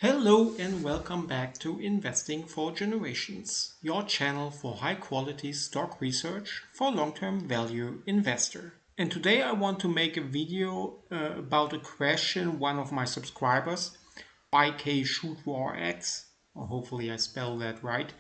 Hello and welcome back to Investing for Generations, your channel for high quality stock research for long-term value investor. And today I want to make a video about a question one of my subscribers, YK or hopefully I spell that right,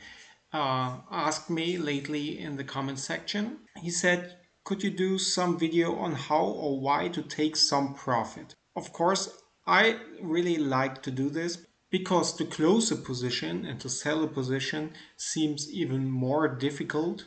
asked me lately in the comment section. He said, could you do some video on how or why to take some profit? Of course, I really like to do this because to close a position and to sell a position seems even more difficult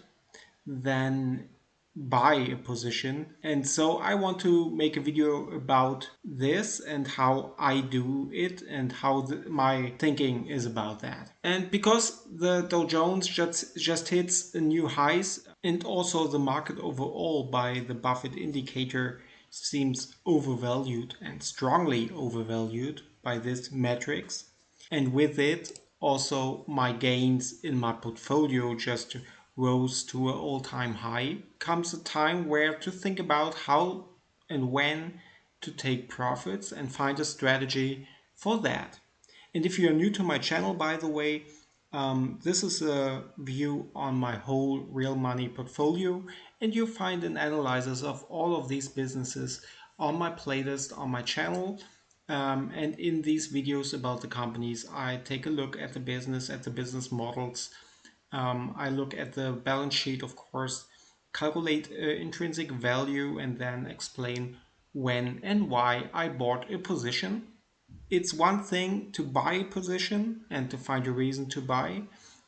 than buy a position. And so I want to make a video about this and how I do it and how my thinking is about that. And because the Dow Jones just hits new highs and also the market overall by the Buffett indicator seems overvalued and strongly overvalued by this metrics. And with it, also my gains in my portfolio just rose to an all-time high. Comes a time where to think about how and when to take profits and find a strategy for that. And if you're new to my channel, by the way, this is a view on my whole real money portfolio, and you'll find an analysis of all of these businesses on my playlist on my channel. And in these videos about the companies, I take a look at the business models. I look at the balance sheet, of course, calculate intrinsic value, and then explain when and why I bought a position. It's one thing to buy a position and to find a reason to buy.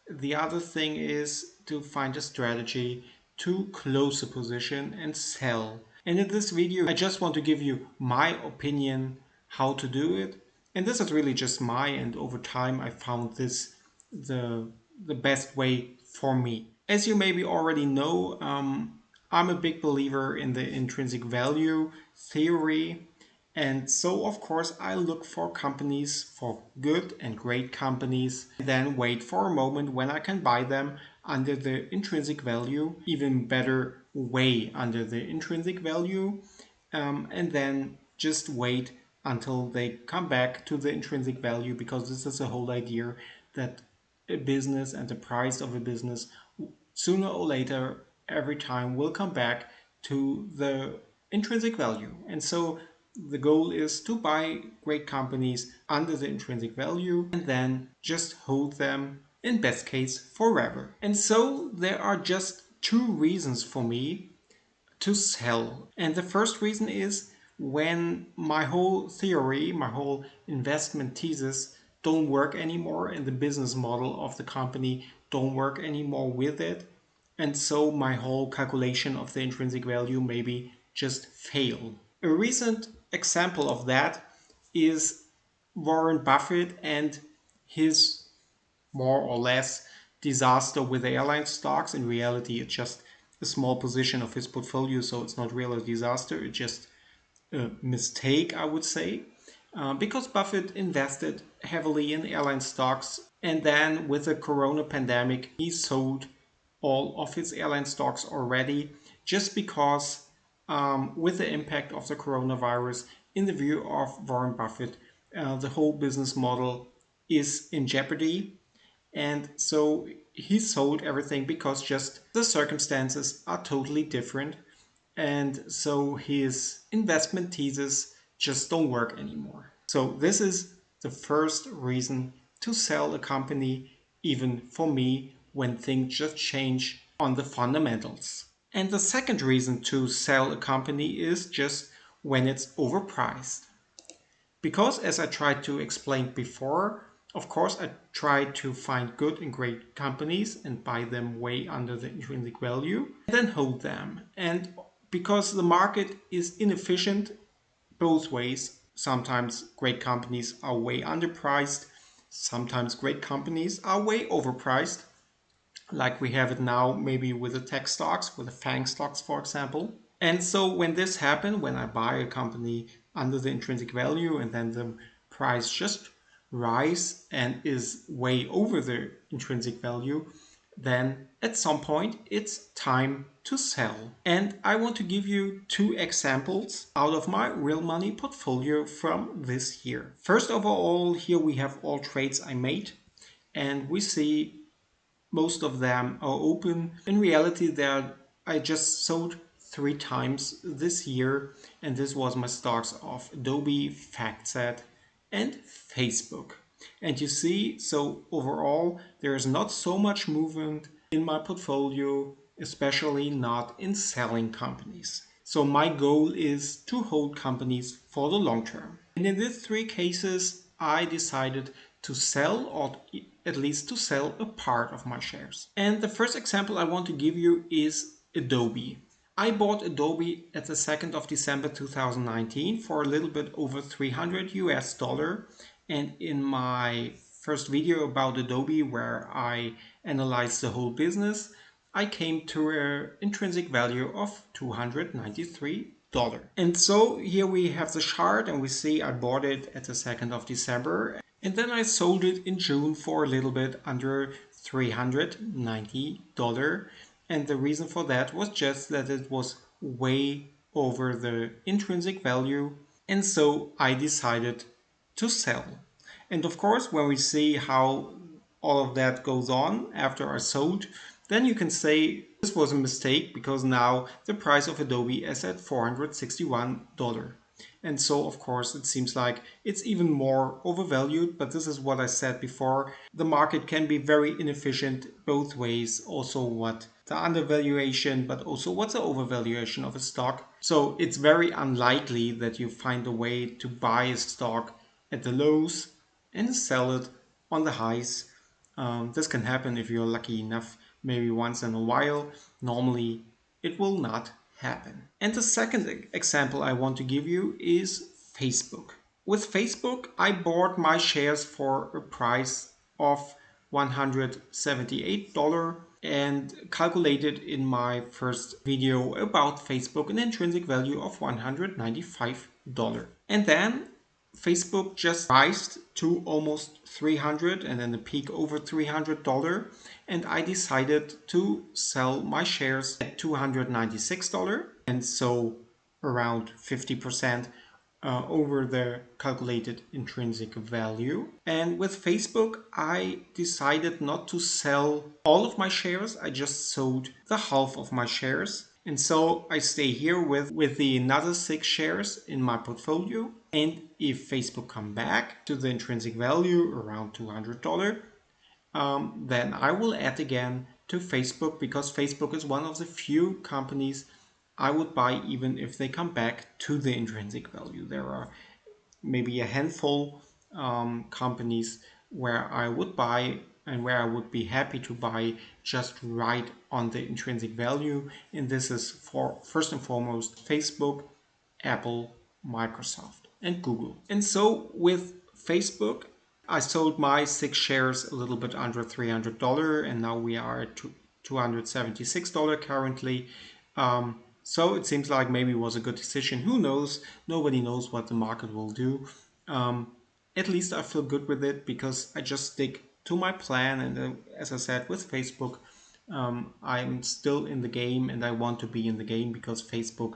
The other thing is to find a strategy to close a position and sell. And in this video, I just want to give you my opinion how to do it. And this is really just and over time I found this the best way for me. As you maybe already know, I'm a big believer in the intrinsic value theory. And so, of course, I look for companies, for good and great companies, and then wait for a moment when I can buy them under the intrinsic value, even better, way under the intrinsic value, and then just wait until they come back to the intrinsic value, because this is the whole idea that a business and the price of a business sooner or later every time will come back to the intrinsic value. And so the goal is to buy great companies under the intrinsic value and then just hold them, in best case, forever. And so there are just two reasons for me to sell. And the first reason is when my whole theory, my whole investment thesis don't work anymore and the business model of the company don't work anymore with it. And so my whole calculation of the intrinsic value maybe just fail. A recent example of that is Warren Buffett and his more or less disaster with the airline stocks. In reality, it's just a small position of his portfolio, so it's not really a disaster. It's just a mistake, I would say, because Buffett invested heavily in airline stocks, and then with the corona pandemic, he sold all of his airline stocks already, just because with the impact of the coronavirus, in the view of Warren Buffett, the whole business model is in jeopardy. And so he sold everything because just the circumstances are totally different. And so his investment thesis just don't work anymore. So this is the first reason to sell a company, even for me, when things just change on the fundamentals. And the second reason to sell a company is just when it's overpriced. Because as I tried to explain before, of course, I try to find good and great companies and buy them way under the intrinsic value, and then hold them. And because the market is inefficient both ways, sometimes great companies are way underpriced, sometimes great companies are way overpriced, like we have it now, maybe with the tech stocks, with the FANG stocks, for example. And so when this happens, when I buy a company under the intrinsic value and then the price just rise and is way over the intrinsic value, then at some point it's time to sell. And I want to give you two examples out of my real money portfolio from this year. First of all, here we have all trades I made, and we see most of them are open. In reality, I just sold three times this year, and this was my stocks of Adobe, FactSet, and Facebook. And you see, so overall, there is not so much movement in my portfolio, especially not in selling companies. So my goal is to hold companies for the long term. And in these three cases, I decided to sell, or at least to sell a part of my shares. And the first example I want to give you is Adobe. I bought Adobe at the 2nd of December 2019 for a little bit over 300 US dollar. And in my first video about Adobe, where I analyzed the whole business, I came to an intrinsic value of $293. And so here we have the chart, and we see I bought it at the 2nd of December, and then I sold it in June for a little bit under $390. And the reason for that was just that it was way over the intrinsic value, and so I decided to sell. And of course, when we see how all of that goes on after I sold, then you can say this was a mistake because now the price of Adobe is at $461. And so, of course, it seems like it's even more overvalued. But this is what I said before. The market can be very inefficient both ways. Also, what the undervaluation, but also what's the overvaluation of a stock. So it's very unlikely that you find a way to buy a stock at the lows and sell it on the highs. This can happen if you're lucky enough, maybe once in a while. Normally, it will not happen. And the second example I want to give you is Facebook. With Facebook, I bought my shares for a price of $178 and calculated in my first video about Facebook an intrinsic value of $195. And then Facebook just rised to almost 300 and then a peak over $300, and I decided to sell my shares at $296, and so around 50% over the calculated intrinsic value. And with Facebook, I decided not to sell all of my shares. I just sold the half of my shares. And so I stay here with the another 6 shares in my portfolio. And if Facebook come back to the intrinsic value around $200, then I will add again to Facebook, because Facebook is one of the few companies I would buy even if they come back to the intrinsic value. There are maybe a handful companies where I would buy and where I would be happy to buy just right on the intrinsic value. And this is for first and foremost Facebook, Apple, Microsoft, and Google. And so with Facebook, I sold my 6 shares a little bit under $300, and now we are at $276 currently. So it seems like maybe it was a good decision. Who knows? Nobody knows what the market will do. At least I feel good with it because I just stick to my plan. And as I said, with Facebook, I'm still in the game and I want to be in the game because Facebook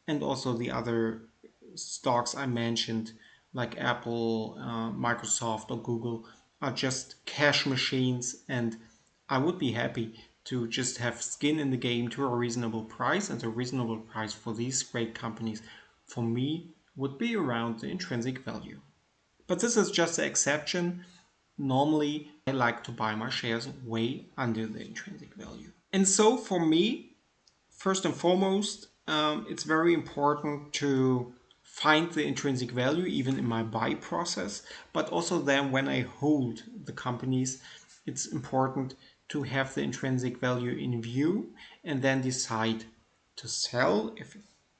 and also the other stocks I mentioned, like Apple, Microsoft, or Google, are just cash machines, and I would be happy to just have skin in the game to a reasonable price. And the reasonable price for these great companies, for me, would be around the intrinsic value. But this is just an exception. Normally, I like to buy my shares way under the intrinsic value. And so for me, first and foremost, it's very important to find the intrinsic value even in my buy process, but also then when I hold the companies, it's important to have the intrinsic value in view and then decide to sell if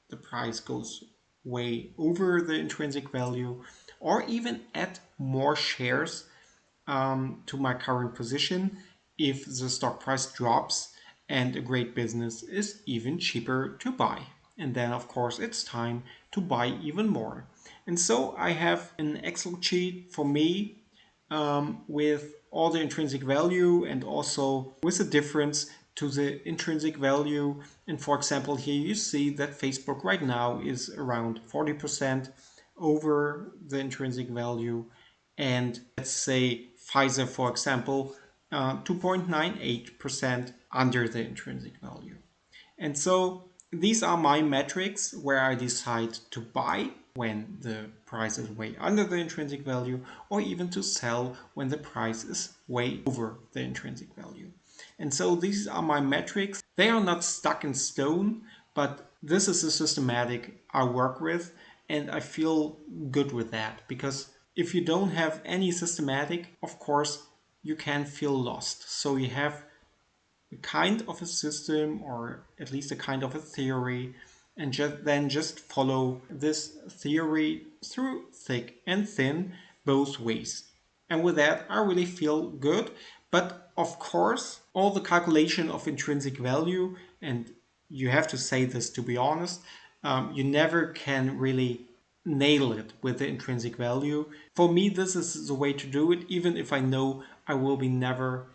the price goes way over the intrinsic value, or even add more shares to my current position if the stock price drops and a great business is even cheaper to buy. And then, of course, it's time to buy even more. And so I have an Excel sheet for me with all the intrinsic value and also with the difference to the intrinsic value. And for example, here you see that Facebook right now is around 40% over the intrinsic value. And let's say Pfizer, for example, 2.98% under the intrinsic value. And so these are my metrics where I decide to buy when the price is way under the intrinsic value, or even to sell when the price is way over the intrinsic value. And so these are my metrics. They are not stuck in stone, but this is a systematic I work with, and I feel good with that, because if you don't have any systematic, of course, you can feel lost. So you have a kind of a system, or at least a kind of a theory, and then just follow this theory through thick and thin, both ways. And with that, I really feel good. But of course, all the calculation of intrinsic value, and you have to say this to be honest, you never can really nail it with the intrinsic value. For me, this is the way to do it, even if I know I will be never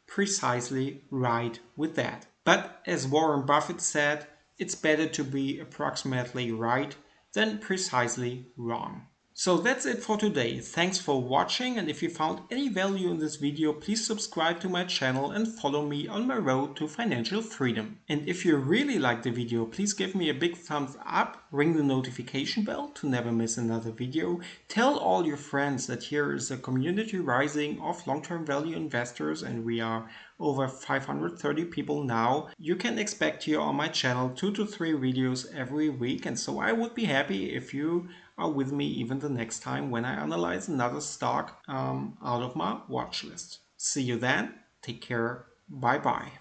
precisely right with that. But as Warren Buffett said, it's better to be approximately right than precisely wrong. So that's it for today. Thanks for watching, and if you found any value in this video, please subscribe to my channel and follow me on my road to financial freedom. And if you really liked the video, please give me a big thumbs up, ring the notification bell to never miss another video, tell all your friends that here is a community rising of long-term value investors, and we are over 530 people now. You can expect here on my channel 2 to 3 videos every week, and so I would be happy if you are with me even the next time when I analyze another stock out of my watch list. See you then. Take care. Bye bye.